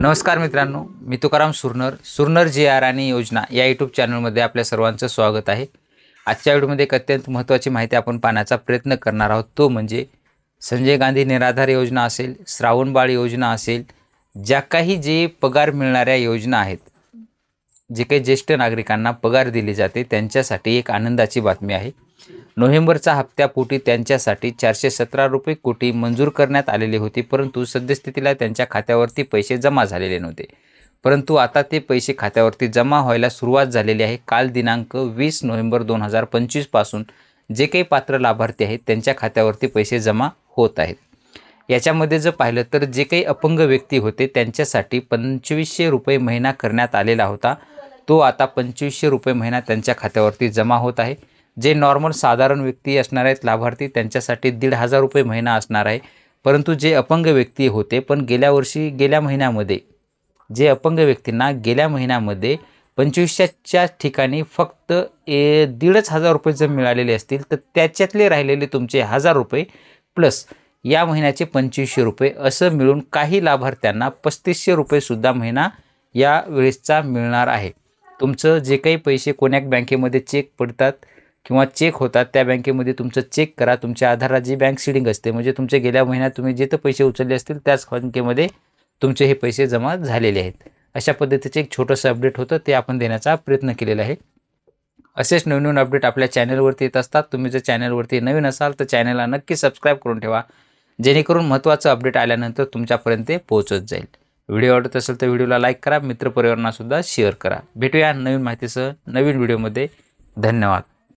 नमस्कार मित्रांनो, मी तुकाराम सुरनर JR आणि योजना या यूट्यूब चॅनलमध्ये आपल्या सर्वांचं स्वागत आहे। आजच्या व्हिडिओमध्ये एक अत्यंत महत्त्वाची माहिती आपण पाहण्याचा प्रयत्न करणार आहोत, तो म्हणजे संजय गांधी निराधार योजना असेल, श्रावणबाळ योजना असेल, ज्या काही जे पगार मिळणाऱ्या योजना आहेत, जे काही ज्येष्ठ नागरिकांना पगार दिले जाते त्यांच्यासाठी एक आनंदाची बातमी आहे। नोव्हेंबरचा हप्त्यापोटी त्यांच्यासाठी 417 रुपये कोटी मंजूर करण्यात आलेले होते, परंतु सद्यस्थितीला त्यांच्या खात्यावरती पैसे जमा झालेले नव्हते। परंतु आता ते पैसे खात्यावरती जमा व्हायला सुरुवात झालेली आहे। काल दिनांक 20 नोव्हेंबर 2025 पासून जे काही पात्र लाभार्थी आहेत त्यांच्या खात्यावरती पैसे जमा होत आहेत। याच्यामध्ये जर पाहिलं तर जे काही अपंग व्यक्ती होते त्यांच्यासाठी 2500 रुपये महिना करण्यात आलेला होता, तो आता 2500 रुपये महिना त्यांच्या खात्यावरती जमा होत आहे। जे नॉर्मल साधारण व्यक्ती असणार आहेत लाभार्थी त्यांच्यासाठी 1500 रुपये महिना असणार आहे। परंतु जे अपंग व्यक्ती होते पण गेल्या महिन्यामध्ये जे अपंग व्यक्तींना गेल्या महिन्यामध्ये 2500च्या ठिकाणी फक्त 1500 रुपये जर मिळालेले असतील तर त्याच्यातले राहिलेले तुमचे 1000 रुपये प्लस या महिन्याचे 2500 रुपये असं मिळून काही लाभार्थ्यांना 3500 रुपये सुद्धा महिना या वेळेसचा मिळणार आहे। तुमचं जे काही पैसे कोण्या बँकेमध्ये चेक पडतात किंवा चेक होतात त्या बँकेमध्ये तुमचं चेक करा। तुमच्या आधारला जी बँक सीडिंग असते म्हणजे तुमचे गेल्या महिन्यात तुम्ही जिथे पैसे उचलले असतील त्याच बँकेमध्ये तुमचे हे पैसे जमा झालेले आहेत। अशा पद्धतीचे एक छोटंसं अपडेट होतं, ते आपण देण्याचा प्रयत्न केलेला आहे। असेच नवीन अपडेट आपल्या चॅनलवरती येत असतात। तुम्ही जर चॅनलवरती नवीन असाल तर चॅनलला नक्की सबस्क्राईब करून ठेवा, जेणेकरून महत्त्वाचं अपडेट आल्यानंतर तुमच्यापर्यंत पोहोचत जाईल। व्हिडिओ आवडत असेल तर व्हिडिओला लाईक करा, मित्रपरिवारांना सुद्धा शेअर करा। भेटूया नवीन माहितीसह नवीन व्हिडिओमध्ये। धन्यवाद।